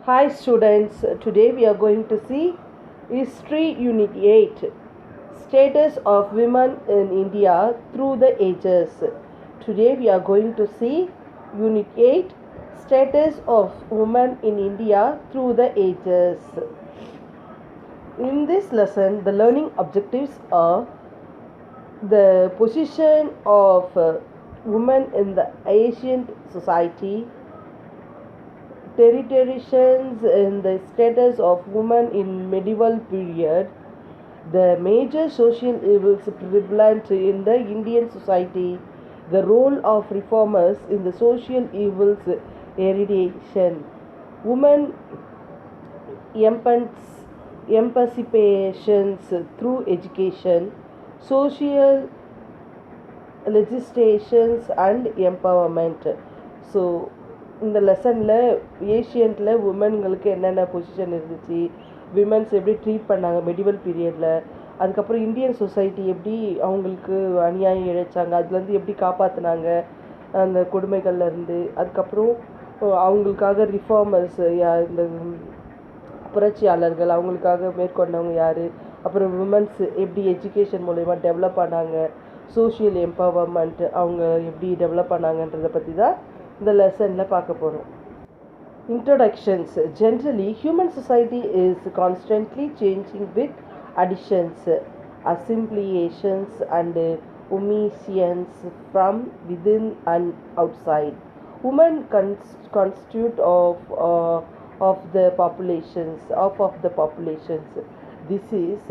Hi students, today we are going to see History Unit 8, Status of Women in India Through the Ages. Today we are going to see Unit 8, Status of Women in India Through the Ages. In this lesson, the learning objectives are the position of women in the ancient society, territorizations in the status of women in medieval period, the major social evils prevalent in the Indian society, the role of reformers in the social evils eradication, women emancipations through education, social legislations and empowerment. So இந்த லெசனில் ஏஷியன்ட்டில் உமன்களுக்கு என்னென்ன position இருந்துச்சு, women's எப்படி treat பண்ணாங்க medieval பீரியடில், அதுக்கப்புறம் Indian society எப்படி அவங்களுக்கு அநியாயம் இழைச்சாங்க, அதுலேருந்து எப்படி காப்பாற்றினாங்க அந்த கொடுமைகள்லேருந்து, அதுக்கப்புறம் அவங்களுக்காக ரிஃபார்மர்ஸ் இந்த புரட்சியாளர்கள் அவங்களுக்காக மேற்கொண்டவங்க யார், அப்புறம் விமன்ஸ் எப்படி எஜுகேஷன் மூலயமா டெவலப் ஆனாங்க, சோஷியல் எம்பவர்மெண்ட் அவங்க எப்படி டெவலப் பண்ணாங்கன்றதை பற்றி தான் இந்த லெசனில் பார்க்க போகிறோம். Introductions. Generally, human society is constantly changing with additions, assimilations and omissions from within and outside. Women constitute of the populations. This is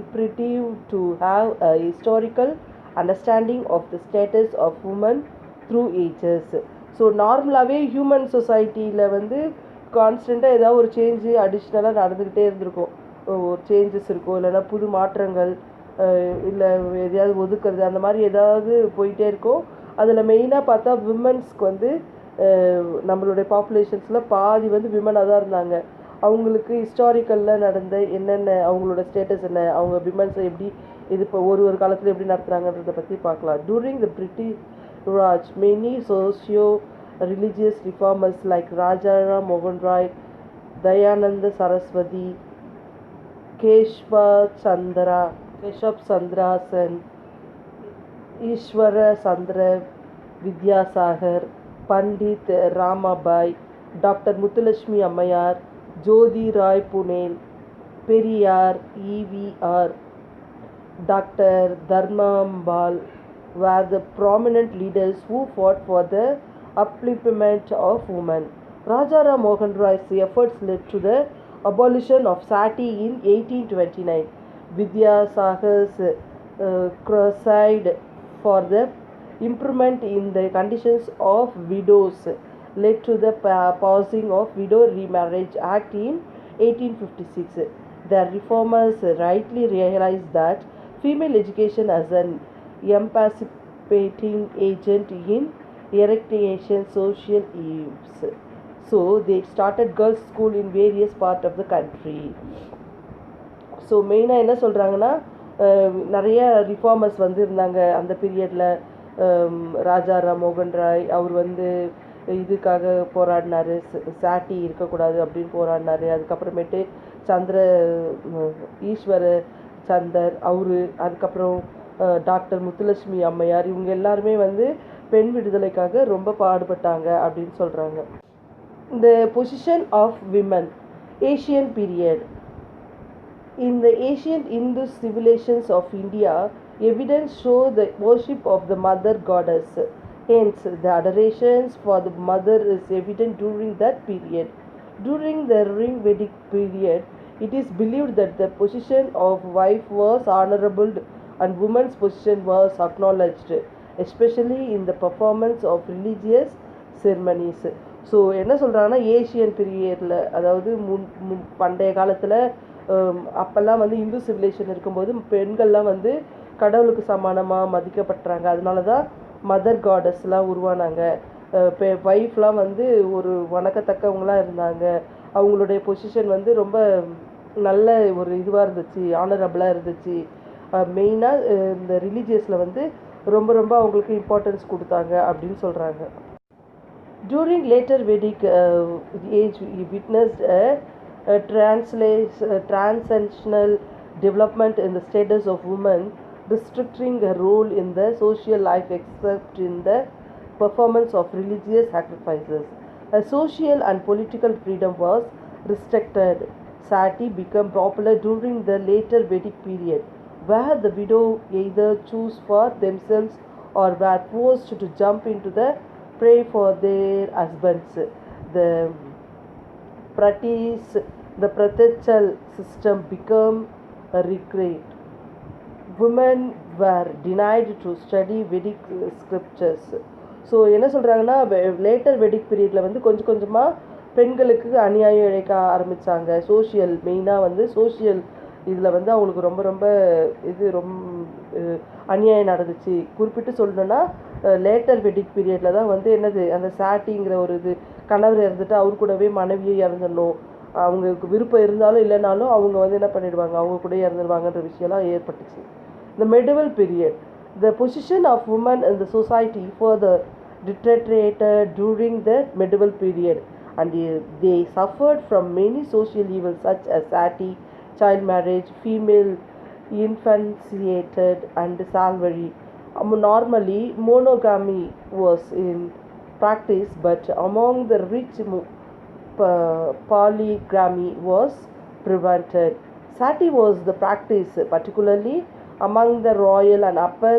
imperative to have a historical understanding of the status of women through ages. So நார்மலாகவே human சொசைட்டியில் வந்து கான்ஸ்டண்ட்டாக ஏதாவது ஒரு change அடிஷ்னலாக நடந்துக்கிட்டே இருந்திருக்கும். ஒரு சேஞ்சஸ் இருக்கும், இல்லைன்னா புது மாற்றங்கள், இல்லை எதையாவது ஒதுக்குறது, அந்த மாதிரி ஏதாவது போயிட்டே இருக்கும். அதில் மெயினாக பார்த்தா விமன்ஸ்க்கு வந்து நம்மளுடைய பாப்புலேஷன்ஸில் பாதி வந்து விமனாக தான் இருந்தாங்க. அவங்களுக்கு ஹிஸ்டாரிக்கலில் நடந்த என்னென்ன அவங்களோட ஸ்டேட்டஸ் என்ன, அவங்க விமன்ஸை எப்படி இது இப்போ ஒரு காலத்தில் எப்படி நடத்துகிறாங்கன்றதை பற்றி பார்க்கலாம். During the British Raj, many socio-religious reformers like Rajaram Mohan Roy, Dayananda Saraswati, Keshav Chandra Sen, Ishwara Chandra Vidyasagar, Pandit Ramabai, Dr. Muthulakshmi Ammayar, Jyoti Rai Punel, Periyar, E.V.R., Dr. Dharmambal were the prominent leaders who fought for the upliftment of women. Rajaram Mohan Roy's efforts led to the abolition of sati in 1829. Vidyasagar's crusade for the improvement in the conditions of widows led to the passing of Widow Remarriage Act in 1856. The reformers rightly realized that female education as an emancipating agent in eradication social evils. So they started girls' school in various parts of the country. So மெயினாக என்ன சொல்கிறாங்கன்னா, நிறைய reformers வந்து இருந்தாங்க அந்த பீரியடில். ராஜாராம் மோகன் ராய் அவர் வந்து இதுக்காக போராடினார், சாட்டி இருக்கக்கூடாது அப்படின்னு போராடினார். அதுக்கப்புறமேட்டு ஈஸ்வர சந்தர் அவர், அதுக்கப்புறம் டாக்டர் முத்துலட்சுமி அம்மையார், இவங்க எல்லாருமே வந்து பெண் விடுதலைக்காக ரொம்ப பாடுபட்டாங்க அப்படின்னு சொல்கிறாங்க. இந்த position of women Asian period. In the ancient Hindu civilizations of India, evidence show the worship of the mother goddess. Hence, the adorations for the mother is evident during that period. During the Rig-Vedic period, it is believed that the position of wife was honorable and woman's position was acknowledged, especially in the performance of religious ceremonies. So என்ன சொல்கிறாங்கன்னா, Asian பீரியடில், அதாவது பண்டைய காலத்தில் அப்போல்லாம் வந்து Hindu civilisation இருக்கும்போது பெண்கள்லாம் வந்து கடவுளுக்கு சமானமாக மதிக்கப்பட்டாங்க. அதனால தான் மதர் காடஸ்லாம் உருவானாங்க. ஒய்ஃப்லாம் வந்து ஒரு வணக்கத்தக்கவங்களாக இருந்தாங்க. அவங்களுடைய பொசிஷன் வந்து ரொம்ப நல்ல ஒரு இதுவாக இருந்துச்சு, ஆனரபிளாக இருந்துச்சு. மெயினாக இந்த ரிலீஜியஸில் வந்து ரொம்ப அவங்களுக்கு இம்பார்ட்டன்ஸ் கொடுத்தாங்க அப்படின்னு சொல்கிறாங்க. During later Vedic age, we witnessed a transcendental development in the status of women, restricting a role in the social life except in the performance of religious sacrifices. A social and political freedom was restricted. Sati became popular during the later Vedic period, where the widow either chose for themselves or were forced to jump into the prey for their husbands. The practice, the Pratachal system became a recreate. Women were denied to study Vedic scriptures. So என்ன சொல்கிறாங்கன்னா later Vedic பீரியடில் வந்து கொஞ்சம் கொஞ்சமாக பெண்களுக்கு அநியாயம் இழைக்க ஆரம்பித்தாங்க. Social மெயினாக வந்து சோஷியல் இதில் வந்து அவங்களுக்கு ரொம்ப ரொம்ப அநியாயம் நடந்துச்சு. குறிப்பிட்டு சொல்லணுன்னா லேட்டர் வெடிக் பீரியடில் தான் வந்து என்னது அந்த சாட்டிங்கிற ஒரு கணவர் இறந்துட்டு அவர் கூடவே மனைவியை இறந்துடணும், அவங்களுக்கு விருப்பம் இருந்தாலும் இல்லைனாலும் அவங்க வந்து என்ன பண்ணிடுவாங்க, அவங்க கூட இறந்துடுவாங்கன்ற விஷயம்லாம் ஏற்பட்டுச்சு. The medieval period, the position of women in the society further deteriorated during the medieval period, and they suffered from many social evils such as sati, child marriage, female infanticide, and slavery. Normally, monogamy was in practice, but among the rich, polygamy was prevented. Sati was the practice, particularly among the royal and upper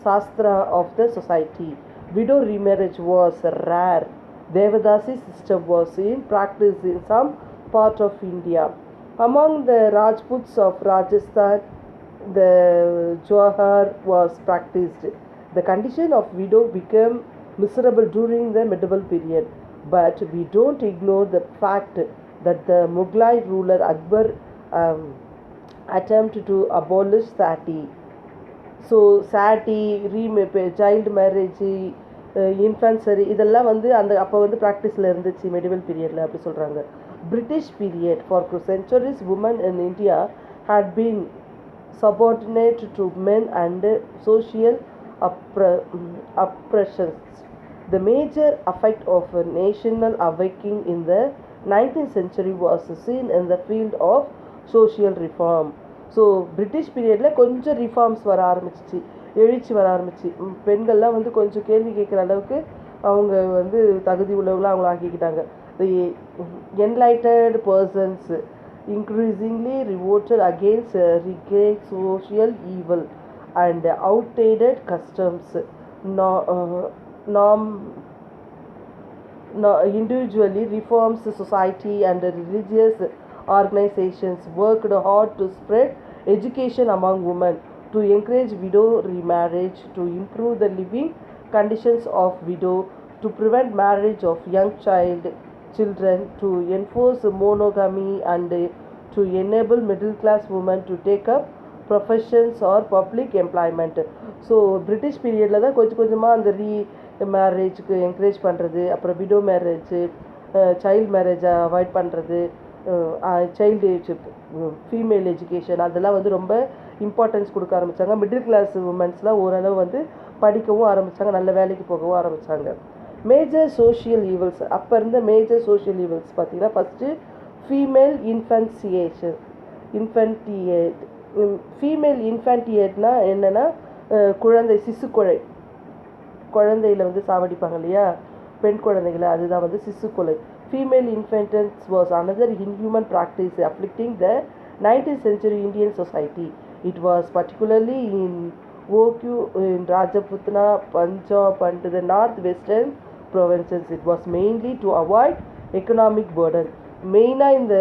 sastra of the society. Widow remarriage was rare. Devadasi system was in practice in some part of India. Among the Rajputs of Rajasthan, the Johar was practiced. The condition of widow became miserable during the medieval period, but we don't ignore the fact that the Mughal ruler Akbar attempt to abolish sati. So சாட்டி child marriage இன்ஃபன்சரி இதெல்லாம் வந்து அப்போ வந்து ப்ராக்டிஸில் இருந்துச்சு medieval பீரியடில் அப்படி சொல்கிறாங்க. British period for centuries women in India had been subordinate to men and social oppressions. The major effect of a national awakening in the 19th century was seen in the field of social reform. So British பீரியடில் கொஞ்சம் reforms வர ஆரம்பிச்சிச்சு, எழுச்சி வர ஆரம்பிச்சு. பெண்கள்லாம் வந்து கொஞ்சம் கேள்வி கேட்குற அளவுக்கு அவங்க வந்து தகுதி உள்ளவங்களாக அவங்கள ஆக்கிக்கிட்டாங்க. The enlightened persons increasingly revolted against regret social evil and outdated customs. Individually reforms society and religious organizations worked hard to spread education among women, to encourage widow remarriage, to improve the living conditions of widow, to prevent marriage of young children, to enforce monogamy, and to enable middle class women to take up professions or public employment. So British பீரியடில் தான் கொஞ்சம் கொஞ்சமாக அந்த மேரேஜுக்கு encourage பண்ணுறது, அப்புறம் widow marriage, child மேரேஜை avoid பண்ணுறது, child female education அதெல்லாம் வந்து ரொம்ப இம்பார்ட்டன்ஸ் கொடுக்க ஆரம்பித்தாங்க. மிடில் கிளாஸ் உமன்ஸ்லாம் ஓரளவு வந்து படிக்கவும் ஆரம்பித்தாங்க, நல்ல வேலைக்கு போகவும் ஆரம்பித்தாங்க. மேஜர் சோஷியல் ஈவல்ஸ், அப்போ இருந்த மேஜர் சோஷியல் ஈவல்ஸ் பார்த்திங்கன்னா ஃபஸ்ட்டு ஃபீமேல் இன்ஃபன்டியேட். ஃபீமேல் இன்ஃபன்டியேட்னா என்னென்னா குழந்தை சிசுக்கொலை, குழந்தையில் வந்து சாவடிப்பாங்க இல்லையா பெண் குழந்தைகளை, அதுதான் வந்து சிசுக்கொலை. Female infantance was another inhuman practice afflicting the 19th century Indian society. It was particularly in vogue in Rajputana, Punjab and the northwestern provinces. It was mainly to avoid economic burden. மெயினாக இந்த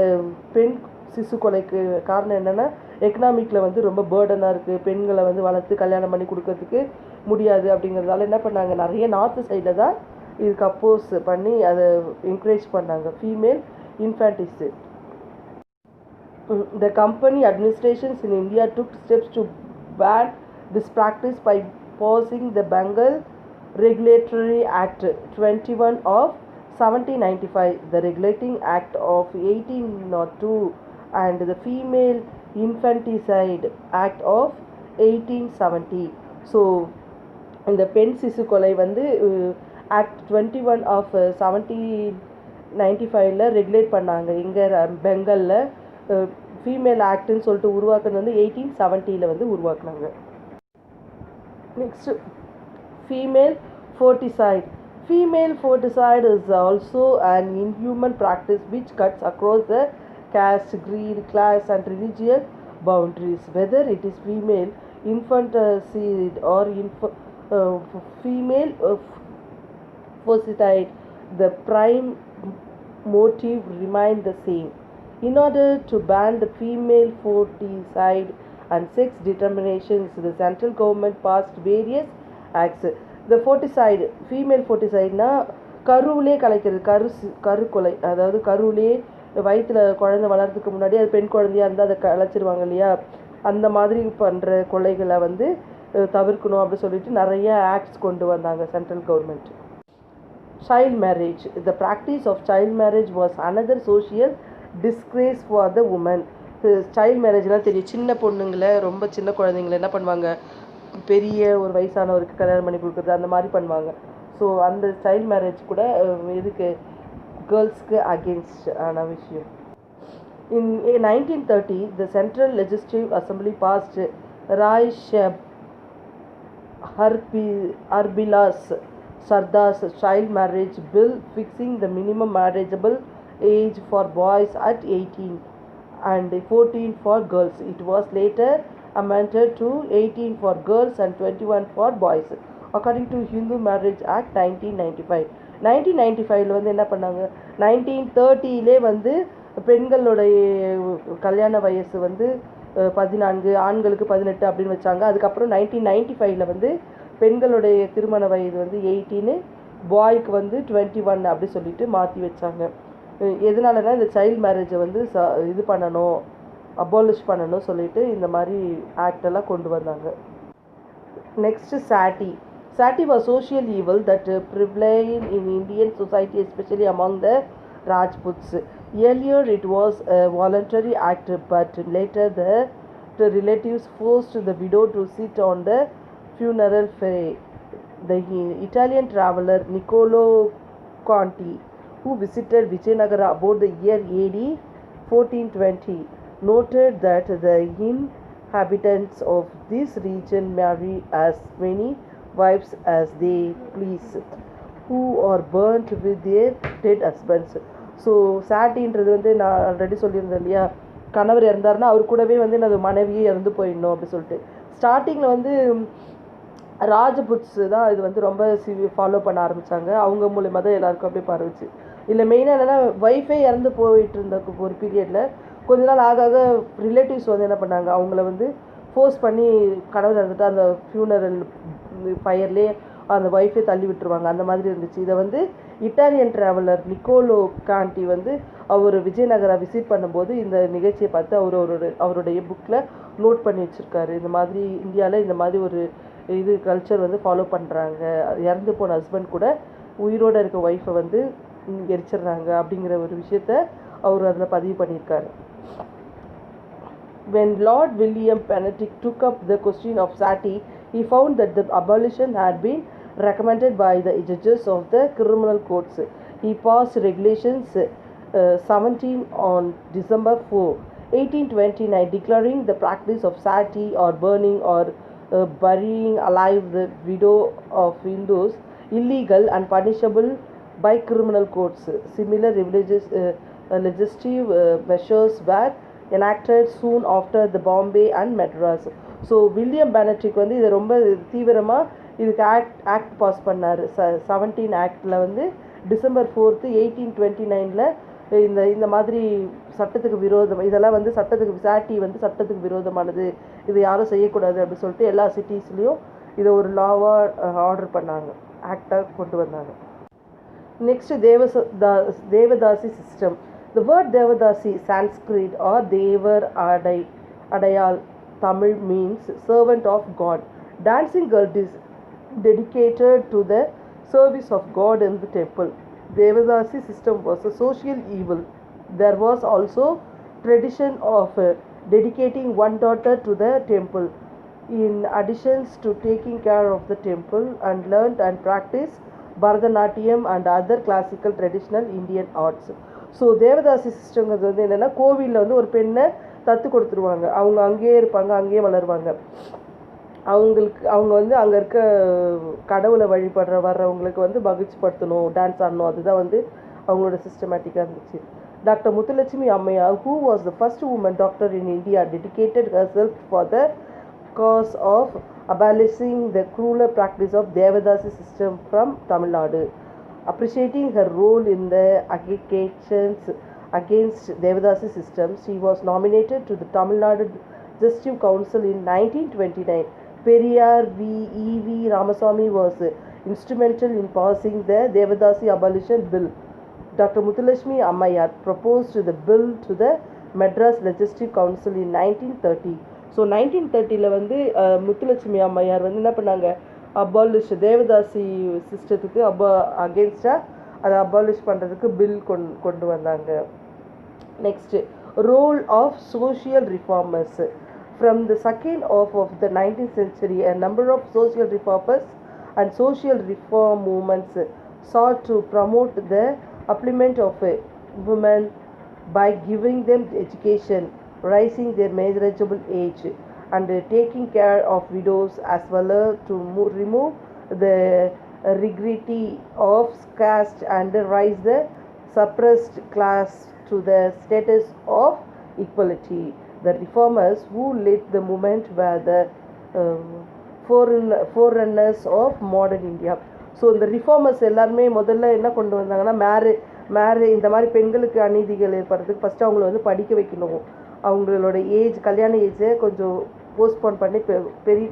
பெண் சிசு கொலைக்கு காரணம் என்னென்னா எக்கனாமிக்கில் வந்து ரொம்ப பேர்டனாக இருக்குது, பெண்களை வந்து வளர்த்து கல்யாணம் பண்ணி கொடுக்கறதுக்கு முடியாது அப்படிங்கிறதால என்ன பண்ணாங்க, நிறைய நார்த்து சைடில் தான் இதுக்கு அப்போஸ் பண்ணி அதை என்கரேஜ் பண்ணாங்க. Female இன்ஃபேன்டிசைட். The company administrations in India took steps to ban this practice by passing the Bengal Regulatory Act 21 of 1795, the Regulating Act of 1802 and the Female Infanticide Act of 1870. So இந்த பெண் சிசு கொலை வந்து act 21 of 1795 regulate பண்ணாங்க. இங்கே பெங்காலில் female ஆக்ட்னு சொல்லிட்டு உருவாக்குனது வந்து 1870 வந்து உருவாக்குனாங்க. Next female foeticide. Female foeticide is also an inhuman practice which cuts across the caste, creed, class and religious boundaries. Whether it is female infanticide or female foeticide, the prime motive remained the same. In order to ban the female foeticide and sex determinations, the central government passed various acts. The foeticide, female ஃபோர்ட்டிசைட்னா கருவிலே கலைக்கிறது, கருக்கொலை, அதாவது கருவிலே வயிற்றில் குழந்தை வளர்றதுக்கு முன்னாடி அது பெண் குழந்தையாக இருந்தால் அதை கலைச்சிருவாங்க இல்லையா, அந்த மாதிரி பண்ணுற கொலைகளை வந்து தவிர்க்கணும் அப்படின்னு சொல்லிட்டு நிறைய ஆக்ட்ஸ் கொண்டு வந்தாங்க central government. Child marriage. The practice of child marriage was another social disgrace for the woman. Child மேரேஜ்லாம் தெரியும், சின்ன பொண்ணுங்களை, ரொம்ப சின்ன குழந்தைங்களை என்ன பண்ணுவாங்க, பெரிய ஒரு வயசானவருக்கு கல்யாணம் பண்ணி கொடுக்குறது அந்த மாதிரி பண்ணுவாங்க. ஸோ அந்த சைல்ட் மேரேஜ் கூட இதுக்கு கேர்ள்ஸ்க்கு அகெயின்ஸ்ட் ஆன விஷயம். In 1930 the central legislative assembly passed Rai Sahib Harbilas Sarda's child marriage bill fixing the minimum marriageable age for boys at 18 and 14 for girls. It was later amended to 18 for girls and 21 for boys according to Hindu Marriage Act 1995. 1995 வந்து என்ன பண்ணாங்க, 1930 வந்து பெண்களுடைய கல்யாண வயசு வந்து 14, ஆண்களுக்கு 18 அப்படின்னு வச்சாங்க. அதுக்கப்புறம் 1995 வந்து பெண்களுடைய திருமண வயது வந்து 18, பாய்க்கு வந்து 21 அப்படி சொல்லிட்டு மாற்றி வச்சாங்க. எதனாலனா இந்த சைல்ட் மேரேஜை வந்து இது பண்ணணும், அபாலிஷ் பண்ணணும் சொல்லிட்டு இந்த மாதிரி ஆக்ட் எல்லாம் கொண்டு வந்தாங்க. நெக்ஸ்ட் சாட்டி. Sati was social evil that prevailed in Indian society, especially among the Rajputs. Earlier it was a voluntary act, but later the relatives forced the widow to sit on the funeral fray. The Italian traveller Niccolo Conti, who visited Vijayanagara about the year AD 1420, noted that the inhabitants of this region marry as many wives as they please, who are burnt with their dead husbands. So சாட்டின்றது வந்து நான் already சொல்லியிருந்தேன் இல்லையா, கணவர் இறந்தாருன்னா அவர் கூடவே வந்து எனது மனைவியே இறந்து போயிடணும் அப்படி சொல்லிட்டு. ஸ்டார்டிங்கில் வந்து ராஜபுட்ஸ் தான் இது வந்து ரொம்ப ஃபாலோ பண்ண ஆரம்பித்தாங்க. அவங்க மூலயமா தான் எல்லாருக்கும் அப்படியே பரவுச்சு. இல்லை மெயினாக என்னென்னா ஒய்ஃபே இறந்து போயிட்டு இருந்த ஒரு பீரியடில் கொஞ்ச நாள் ஆக ஆக ரிலேட்டிவ்ஸ் வந்து என்ன பண்ணாங்க, அவங்கள வந்து ஃபோர்ஸ் பண்ணி கணவர் இறந்துட்டு அந்த ஃபியூனரல் ஃபயர்லேயே அந்த ஒய்ஃபே தள்ளி விட்டுருவாங்க. அந்த மாதிரி இருந்துச்சு. இதை வந்து இட்டாலியன் ட்ராவலர் நிக்கோலோ காண்டி வந்து அவர் விஜயநகரா விசிட் பண்ணும்போது இந்த நிகழ்ச்சியை பார்த்து அவருடைய புக்கில் நோட் பண்ணி வச்சுருக்காரு. இந்த மாதிரி இந்தியாவில் இந்த மாதிரி ஒரு இது கல்ச்சர் வந்து ஃபாலோ பண்ணுறாங்க, இறந்து போன ஹஸ்பண்ட் கூட உயிரோடு இருக்க ஒய்ஃபை வந்து எரிச்சிடுறாங்க அப்படிங்கிற ஒரு விஷயத்த அவர் அதில் பதிவு பண்ணியிருக்காரு. When Lord William Bentinck took up the question of sati, he found that the abolition had been recommended by the judges of the criminal courts. He passed regulations 17 on December 4, 1829, declaring the practice of sati or burning or burying alive the widow of Hindus illegal and punishable by criminal courts. Similar legislative measures were enacted soon after the Bombay and Madras. So William Benedict வந்து இதை ரொம்ப தீவிரமாக இதுக்கு act pass பண்ணார். 17 ஆக்டில் வந்து December 4, 1829 இந்த மாதிரி சட்டத்துக்கு விரோதம், இதெல்லாம் வந்து சட்டத்துக்கு சாட்டி வந்து சட்டத்துக்கு விரோதமானது, இது யாரும் செய்யக்கூடாது அப்படின்னு சொல்லிட்டு எல்லா சிட்டிஸ்லேயும் இதை ஒரு லாவாக ஆர்டர் பண்ணாங்க, ஆக்டாக கொண்டு வந்தாங்க. Next devadasi system. The word Devadasi, Sanskrit or Devar Adayal Tamil means servant of God. Dancing girl is dedicated to the service of God in the temple. Devadasi system was a social evil. There was also tradition of dedicating one daughter to the temple. In addition to taking care of the temple and learned and practiced Bharatanatyam and other classical traditional Indian arts. So devadasi சிஸ்டங்கிறது வந்து என்னென்னா, கோவிலில் வந்து ஒரு பெண்ணை தத்து கொடுத்துருவாங்க. அவங்க அங்கேயே இருப்பாங்க, அங்கேயே வளருவாங்க. அவங்க வந்து அங்கே இருக்க கடவுளை வர்றவங்களுக்கு வந்து மகிழ்ச்சிப்படுத்தணும், டான்ஸ் ஆடணும். அதுதான் வந்து அவங்களோட சிஸ்டமேட்டிக்காக இருந்துச்சு. Doctor Muthulakshmi Ammaiyar, who was the first woman doctor in India, dedicated herself for the cause of abolishing the crueler practice of Devadasi system from Tamil Nadu. Appreciating her role in the agitations against Devadasi system, she was nominated to the Tamil Nadu Digestive Council in 1929. Periyar E.V. Ramaswamy was instrumental in passing the Devadasi abolition bill. Dr. Muthulashmi Ammayar proposed the bill to the Madras Legislative Council in 1930. So 1930 வந்து முத்துலட்சுமி அம்மையார் வந்து என்ன பண்ணாங்க, தேவதாசி சிஸ்டத்துக்கு அகேன்ஸ்டாக அதை abolish பண்ணுறதுக்கு bill கொண்டு வந்தாங்க. Next, role of social reformers. From the second half of the 19th century, a number of social reformers and social reform movements sought to promote the upliftment of women by giving them education, raising their marriageable age, and taking care of widows, as well as to remove the rigidity of caste and raise the suppressed class to the status of equality. The reformers who led the movement were the forerunners of modern India. So இந்த reformers எல்லாருமே முதல்ல என்ன கொண்டு வந்தாங்கன்னா, இந்த மாதிரி பெண்களுக்கு அநீதிகள் ஏற்படுறதுக்கு ஃபஸ்ட்டு அவங்கள வந்து படிக்க வைக்கணும், அவங்களோட கல்யாண ஏஜை கொஞ்சம் போஸ்ட்போன் பண்ணி பெரிய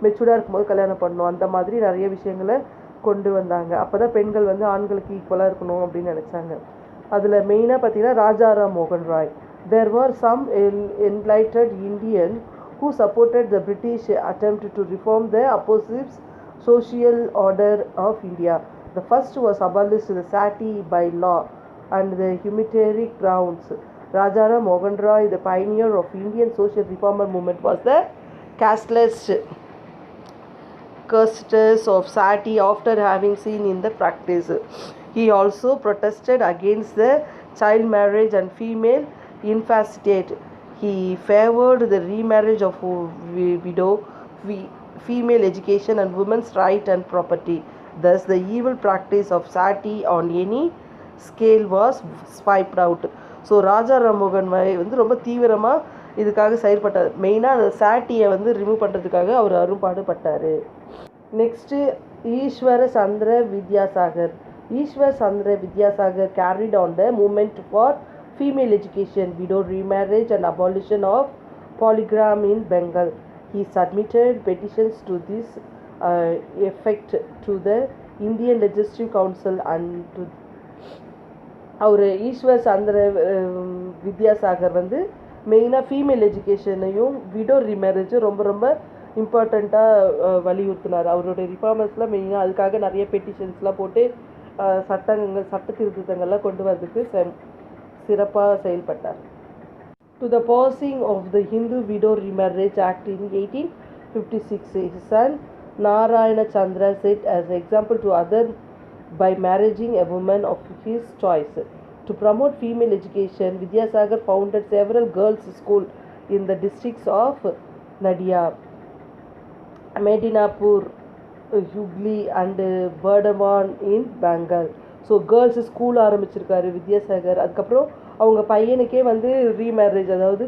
மெச்சூர்டாக இருக்கும்போது கல்யாணம் பண்ணணும், அந்த மாதிரி நிறைய விஷயங்களை கொண்டு வந்தாங்க. அப்போ தான் பெண்கள் வந்து ஆண்களுக்கு ஈக்குவலாக இருக்கணும் அப்படின்னு நினச்சாங்க. அதில் மெயினாக பார்த்தீங்கன்னா ராஜாராம் மோகன் Rai. There were some enlightened Indians who supported the British attempt to reform the oppressive social order of India. The first was abolish the sati by law and the humanitarian grounds. Rajaram Mohan Roy, the pioneer of Indian social reformer movement, was the casteless of sati after having seen in the practice. He also protested against the child marriage and female infanticide. He favored the remarriage of widow, female education, and women's right and property. Thus, the evil practice of sati on any scale was wiped out. So Rajaram மோகன் ராய் வந்து ரொம்ப தீவிரமாக இதுக்காக செயல்பட்டார். மெயினாக அந்த சாட்டியை வந்து remove பண்ணுறதுக்காக அவர் அரும்பாடுபட்டார். நெக்ஸ்ட்டு, ஈஸ்வர சந்திர வித்யாசாகர். ஈஸ்வர் சந்திர Vidyasagar carried on the movement for female education, widow remarriage, and abolition of polygamy in Bengal. He submitted petitions to this effect to the Indian Legislative Council and to அவர் ஈஸ்வர் சந்திர வித்யாசாகர் வந்து மெயினாக ஃபீமேல் எஜுகேஷனையும் விடோ ரீமேரேஜும் ரொம்ப ரொம்ப இம்பார்ட்டண்ட்டாக வலியுறுத்தினார். அவருடைய ரிஃபார்மர்ஸ்லாம் மெயினாக அதுக்காக நிறைய பெட்டிஷன்ஸ்லாம் போட்டு சட்ட திருத்தங்கள்லாம் கொண்டு வரதுக்கு சிறப்பாக செயல்பட்டார். To the passing of the Hindu Widow Remarriage Act in 1856, his son Narayana Chandra set as an example to others by marrying a woman of his choice. To promote female education, Vidyasagar founded several girls' schools in the districts of Nadia, Medinapur, Hooghly, and Burdwan in Bengal. So girls school ஆரம்பிச்சிருக்காரு வித்யாசாகர். அதுக்கப்புறம் அவங்க பையனுக்கே வந்து remarriage, அதாவது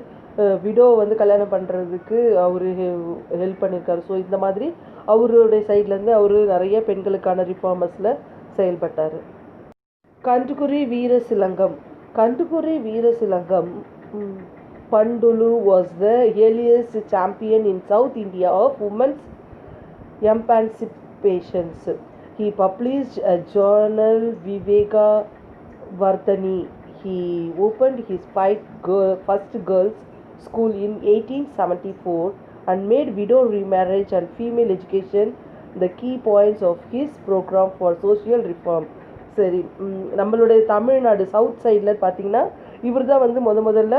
widow வந்து கல்யாணம் பண்ணுறதுக்கு அவர் help பண்ணியிருக்காரு. So இந்த மாதிரி அவருடைய சைட்லேருந்து அவர் நிறைய பெண்களுக்கான ரிஃபார்மர்ஸில் செயல்பட்டார். கண்டுகுரி வீரசிலங்கம். கண்டுகுரி வீரசிலங்கம் Pandulu was the earliest champion in South India of women's emancipation. He published a journal, Viveka Vardhani. He opened his first girls' school in 1874 and made widow remarriage and female education the key points of his program for social reform. சரி, நம்மளுடைய Tamil Nadu south சைடில் பார்த்திங்கன்னா இவர் தான் வந்து முதல்ல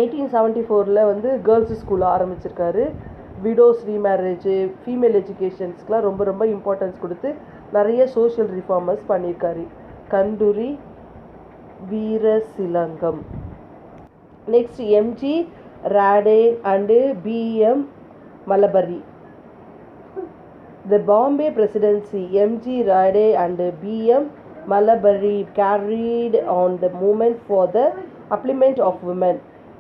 1874 வந்து girls school ஆரம்பிச்சிருக்காரு. விடோஸ் ரீமேரேஜு, ஃபீமேல் எஜுகேஷன்ஸ்க்கெலாம் ரொம்ப ரொம்ப இம்பார்ட்டன்ஸ் கொடுத்து நிறைய சோஷியல் ரிஃபார்மர்ஸ் பண்ணியிருக்காரு. Kandukuri Veeresalingam. Next MG Ranade and BM Malabari. The Bombay Presidency, M.G. Rade and B.M. Malabari carried on the movement for the upliftment of women.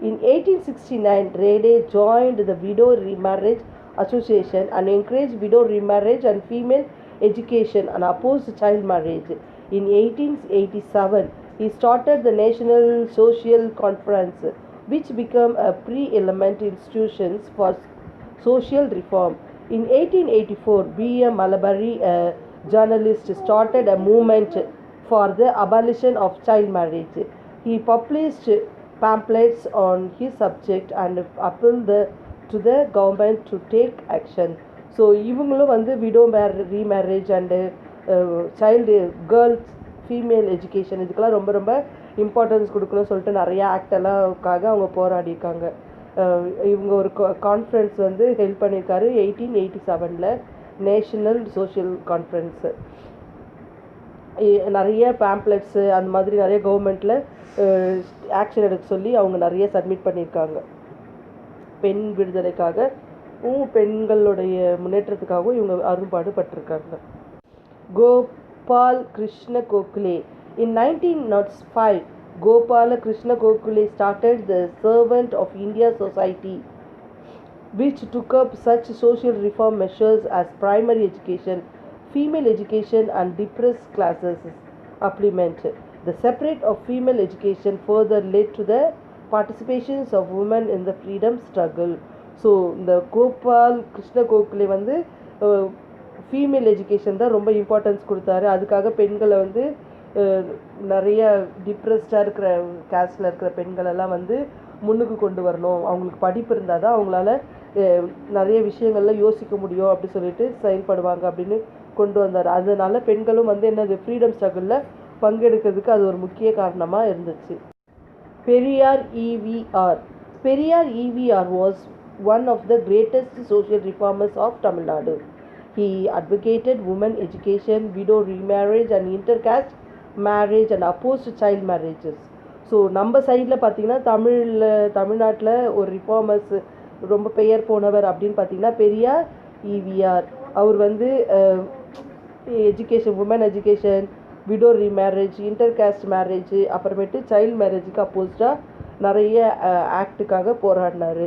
In 1869, Rade joined the Widow Remarriage Association and encouraged widow remarriage and female education and opposed child marriage. In 1887, he started the National Social Conference, which became a pre-eminent institution for social reform. In 1884, B.M. Malabari, a journalist, started a movement for the abolition of child marriage. He published pamphlets on his subject and appealed to the government to take action. So இவங்களும் வந்து widow remarriage and child girls female education இதுக்கெல்லாம் ரொம்ப ரொம்ப importance கொடுக்கணும்னு சொல்லிட்டு நிறைய ஆக்டெல்லாம்காக அவங்க போராடியிருக்காங்க. இவங்க ஒரு கான்ஃபரன்ஸ் வந்து ஹெல்ப் பண்ணியிருக்காரு 1887 நேஷனல் சோஷியல் கான்ஃபரன்ஸு. நிறைய பேம்ப்ளெட்ஸு அந்த மாதிரி நிறைய கவர்மெண்ட்டில் ஆக்ஷன் எடுக்க சொல்லி அவங்க நிறைய சப்மிட் பண்ணியிருக்காங்க. பெண் விடுதலைக்காகவும் பெண்களுடைய முன்னேற்றத்துக்காகவும் இவங்க அரும்பாடுபட்டிருக்காங்க. Gopal Krishna Gokhale. In 1905, Gopala Krishna Gokhale started the Servant of India Society, which took up such social reform measures as primary education, female education and depressed classes upliftment. The separate of female education further led to the participations of women in the freedom struggle. So இந்த கோபால் கிருஷ்ண கோகலே வந்து female education தான் ரொம்ப importance கொடுத்தாரு. அதுக்காக பெண்களை வந்து நிறைய டிப்ரெஸ்டாக இருக்கிற கேஸ்டில் இருக்கிற பெண்களெல்லாம் வந்து முன்னுக்கு கொண்டு வரணும், அவங்களுக்கு படிப்பு இருந்தால் தான் அவங்களால நிறைய விஷயங்கள்லாம் யோசிக்க முடியும் அப்படி சொல்லிட்டு செயல்படுவாங்க அப்படின்னு கொண்டு வந்தார். அதனால பெண்களும் வந்து என்னது ஃப்ரீடம் ஸ்ட்ரகிளில் பங்கெடுக்கிறதுக்கு அது ஒரு முக்கிய காரணமாக இருந்துச்சு. Periyar EVR. Periyar EVR was one of the greatest social reformers of Tamil Nadu. He advocated women education, widow remarriage and intercaste marriage and opposed child marriages. So நம்ம சைடில் பார்த்திங்கன்னா தமிழ்நாட்டில் ஒரு ரிஃபார்மர்ஸ் ரொம்ப பெயர் போனவர் அப்படின்னு பார்த்திங்கன்னா பெரியார் EVR. அவர் வந்து education, woman education, widow remarriage, intercaste marriage, அப்புறமேட்டு சைல்டு மேரேஜுக்கு அப்போஸ்டாக நிறைய ஆக்டுக்காக போராடினார்.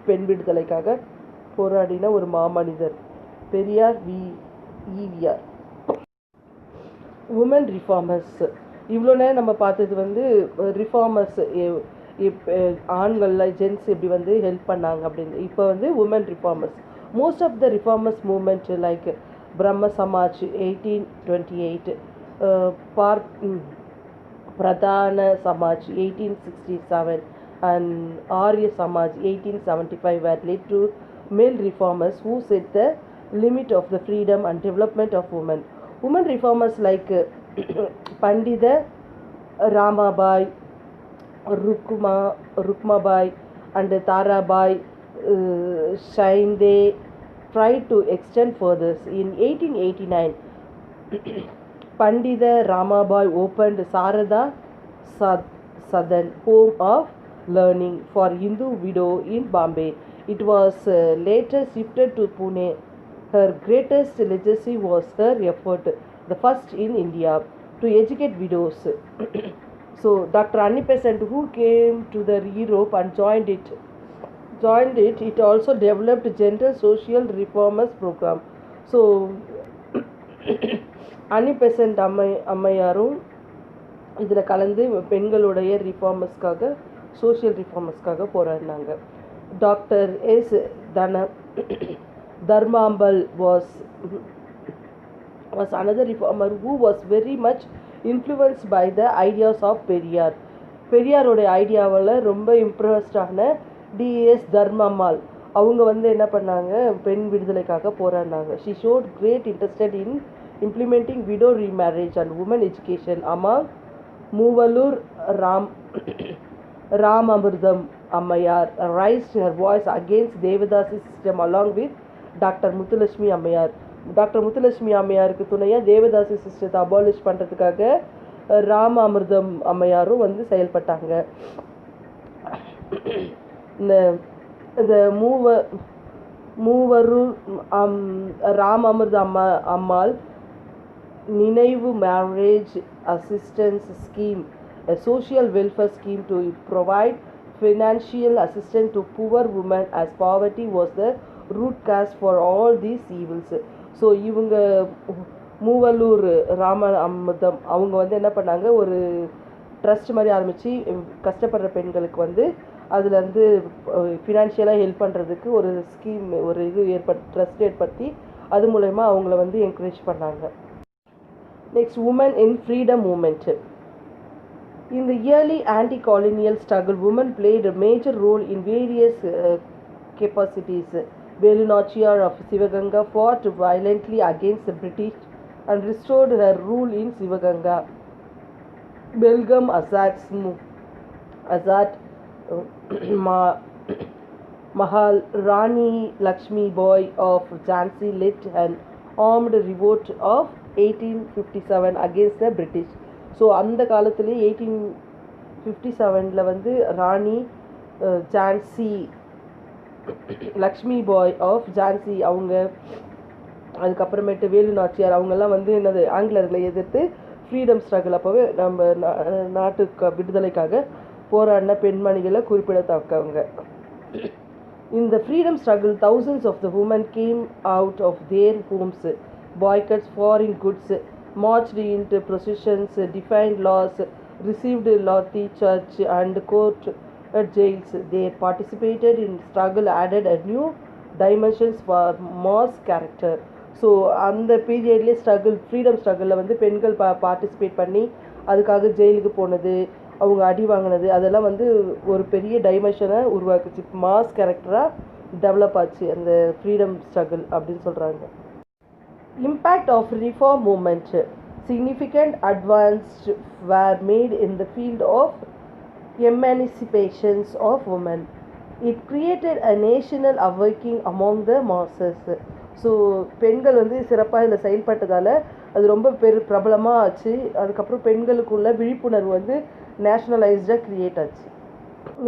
பெண் விடுதலைக்காக போராடின ஒரு மாமனிதர் பெரியார் EVR. Woman reformers. இவ்வளோ நேரம் நம்ம பார்த்தது வந்து ரிஃபார்மர்ஸ் ஆண்களில் ஜென்ஸ் எப்படி வந்து ஹெல்ப் பண்ணாங்க அப்படின்னு. இப்போ வந்து woman reformers. Most of the reformers movement like Brahmo Samaj 1828, பிரதான Samaj 1867 and Arya Samaj 1875 were led to male reformers who set the limit of the freedom and development of women. Women reformers like Pandita Ramabai, Rukmabai and Tarabai Shinde tried to extend further. In 1889, Pandita Ramabai opened Sarada Sadan Home of Learning for Hindu widow in Bombay. It was later shifted to Pune. Her greatest legacy was her effort, the first in India, to educate widows. So Dr. Annie Besant, who came to the Europe and joined it, it also developed gender social reformers program. So Annie Besant அம்மையாரும் இதில் கலந்து பெண்களுடைய ரிஃபார்மர்ஸ்க்காக, social ரிஃபார்மர்ஸ்க்காக போராடினாங்க. Doctor S Dharmambal was another reformer who was very much influenced by the ideas of Periyar. பெரியாரோடைய ஐடியாவில் ரொம்ப இம்ப்ரெஸ்டான DS Dharmambal அவங்க வந்து என்ன பண்ணாங்க, பெண் விடுதலைக்காக போராடினாங்க. She showed great interest in implementing widow remarriage and women education among Moovalur Ramamurdam Ammayar raised her voice against Devadasi system along with Dr. Muthulashmi Ammayar. Doctor Muthulakshmi அம்மையாருக்கு துணையாக தேவதாசி சிஸ்டத்தை அபாலிஷ் பண்ணுறதுக்காக ராம அமிர்தம் அம்மையாரும் வந்து செயல்பட்டாங்க. இந்த இந்த மூவரும் ராம அமிர்த அம்மாள் நினைவு marriage assistance scheme, a social welfare scheme to provide financial assistance to poor women as poverty was the root cause for all these evils. So இவங்க மூவலூர் ராம அமிர்தம் அவங்க வந்து என்ன பண்ணாங்க, ஒரு ட்ரஸ்ட் மாதிரி ஆரம்பித்து கஷ்டப்படுற பெண்களுக்கு வந்து அதுலேருந்து ஃபினான்ஷியலாக ஹெல்ப் பண்ணுறதுக்கு ஒரு ஸ்கீம், ஒரு ட்ரஸ்ட் ஏற்படுத்தி அது மூலயமா அவங்கள வந்து என்கரேஜ் பண்ணாங்க. Next, woman in freedom movement. In the early anti-colonial struggle, women played a major role in various capacities. Velu Nachiyar of Sivaganga fought violently against the British and restored her rule in Sivaganga. Belgam Azad Mahal Rani Lakshmi Bai of Jhansi led an armed revolt of 1857 against the British. So அந்த காலத்துலேயே 1857 வந்து ராணி ஜான்சி லக்ஷ்மி பாய் of Jhansi அவங்க, அதுக்கப்புறமேட்டு வேலு நாச்சியார் அவங்கெல்லாம் வந்து என்னது ஆங்கிலேயர்களை எதிர்த்து freedom struggle அப்போவே நம்ம நாட்டுக்கு விடுதலைக்காக போராடின பெண்மணிகளை குறிப்பிடத்தக்கவங்க. இந்த freedom struggle thousands of the women came out of their homes, boycotts foreign goods, marched into processions, defied laws, received Lathi church and court jails. They participated in struggle, added a new dimensions for mass character. So அந்த பீரியட்லேயே freedom ஸ்ட்ரகிளில் வந்து பெண்கள் participate பண்ணி அதுக்காக ஜெயிலுக்கு போனது, அவங்க அடி வாங்கினது, அதெல்லாம் வந்து ஒரு பெரிய டைமென்ஷனை உருவாக்குச்சு, மாஸ் கேரக்டராக டெவலப் ஆச்சு அந்த ஃப்ரீடம் ஸ்ட்ரகிள் அப்படின்னு சொல்கிறாங்க. Impact of reform movement. Significant advances were made in the field of emancipation of women. It created a national awakening among the masses. So பெண்கள் வந்து சிறப்பாக இதில் செயல்பட்டதால் அது ரொம்ப பிரபலமாக ஆச்சு. அதுக்கப்புறம் பெண்களுக்குள்ள விழிப்புணர்வு வந்து நேஷ்னலைஸ்டாக க்ரியேட் ஆச்சு.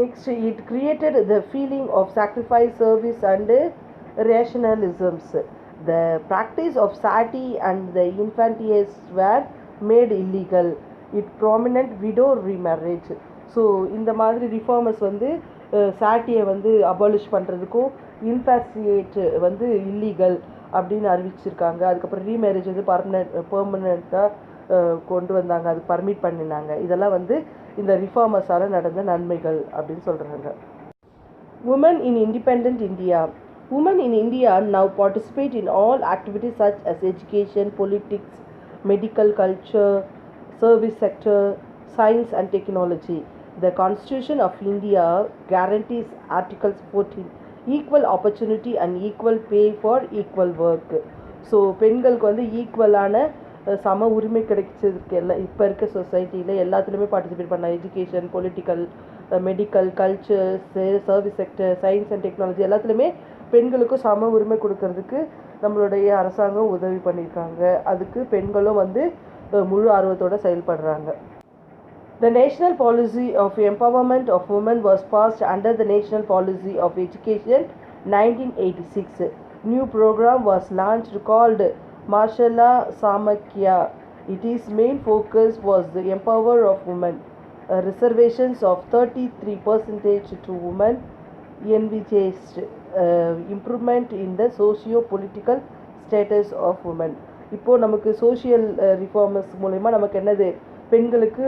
Next, it created the feeling of sacrifice, service and rationalisms. The practice of sati and the infantiate were made illegal. It prominent widow remarriage. So இந்த மாதிரி ரிஃபார்மர்ஸ் வந்து சாட்டியை வந்து அபாலிஷ் பண்ணுறதுக்கும் இன்ஃபாசியேட் வந்து இல்லீகல் அப்படின்னு அறிவிச்சிருக்காங்க. அதுக்கப்புறம் ரீமேரேஜ் வந்து பெர்மனண்ட்டாக கொண்டு வந்தாங்க, அது பர்மிட் பண்ணினாங்க. இதெல்லாம் வந்து இந்த ரிஃபார்மர்ஸால் நடந்த நன்மைகள் அப்படின்னு சொல்கிறாங்க. Women in independent India. Women in India now participate in all activities such as education, politics, medical, culture, service sector, science and technology. The Constitution of India guarantees Article 14 equal opportunity and equal pay for equal work. So பெண்களுக்கு வந்து ஈக்குவலான சம உரிமை கிடைச்சதுக்கு இப்போ இருக்க சொசைட்டியில் எல்லாத்துலேயுமே பார்ட்டிசிபேட் பண்ணலாம். Education, political, medical, culture, service sector, science and technology எல்லாத்துலேயுமே பெண்களுக்கும் சம உரிமை கொடுக்கறதுக்கு நம்மளுடைய அரசாங்கம் உதவி பண்ணியிருக்காங்க. அதுக்கு பெண்களும் வந்து முழு ஆர்வத்தோடு செயல்படுறாங்க. The National Policy of Empowerment of Women was passed under the National Policy of Education 1986. New program was launched called Marshala Samakya. Its main focus was the empower of women. Reservations of 33% to women envisaged improvement in the socio-political status of women. இப்போது நமக்கு social reformers மூலமா நமக்கு என்னது, பெண்களுக்கு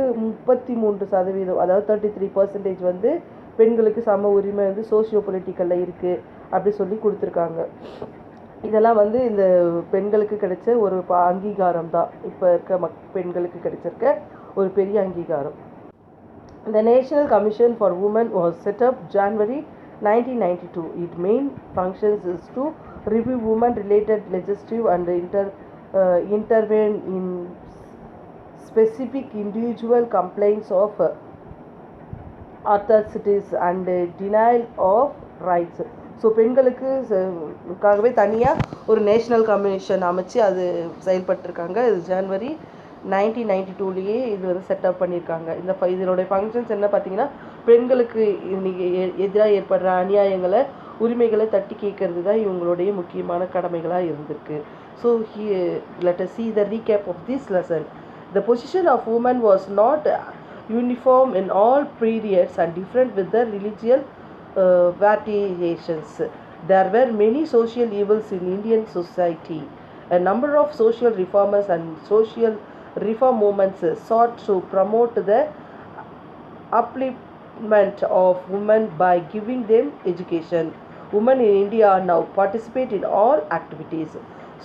33%, அதாவது 33% வந்து பெண்களுக்கு சம உரிமை வந்து சோஷியோ பொலிட்டிக்கலில் இருக்குது அப்படி சொல்லி கொடுத்துருக்காங்க. இதெல்லாம் வந்து இந்த பெண்களுக்கு கிடைச்ச ஒரு அங்கீகாரம் தான், இப்போ இருக்க பெண்களுக்கு கிடைச்சிருக்க ஒரு பெரிய அங்கீகாரம். The National Commission for Women was set up January 1992. Its main functions is to review women-related legislative and intervene in specific individual complaints of atrocities and denial of rights. So பெண்களுக்கு க்காகவே தனியாக ஒரு நேஷ்னல் கமிஷன் அமைச்சு அது செயல்பட்டிருக்காங்க. இது ஜனவரி 1992 இது வந்து setup பண்ணியிருக்காங்க. இதனுடைய ஃபங்க்ஷன்ஸ் என்ன பார்த்தீங்கன்னா, பெண்களுக்கு இன்னைக்கு எதிராக ஏற்படுற அநியாயங்களை உரிமைகளை தட்டி கேட்கறது தான் இவங்களுடைய முக்கியமான கடமைகளாக இருந்திருக்கு. So let us see the recap of this lesson. The position of women was not uniform in all periods and different with the religious variations. There were many social evils in Indian society. A number of social reformers and social reform movements sought to promote the upliftment of women by giving them education. Women in India now participate in all activities.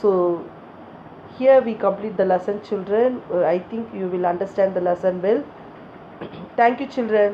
So here we complete the lesson, children. I think you will understand the lesson well. Thank you, children.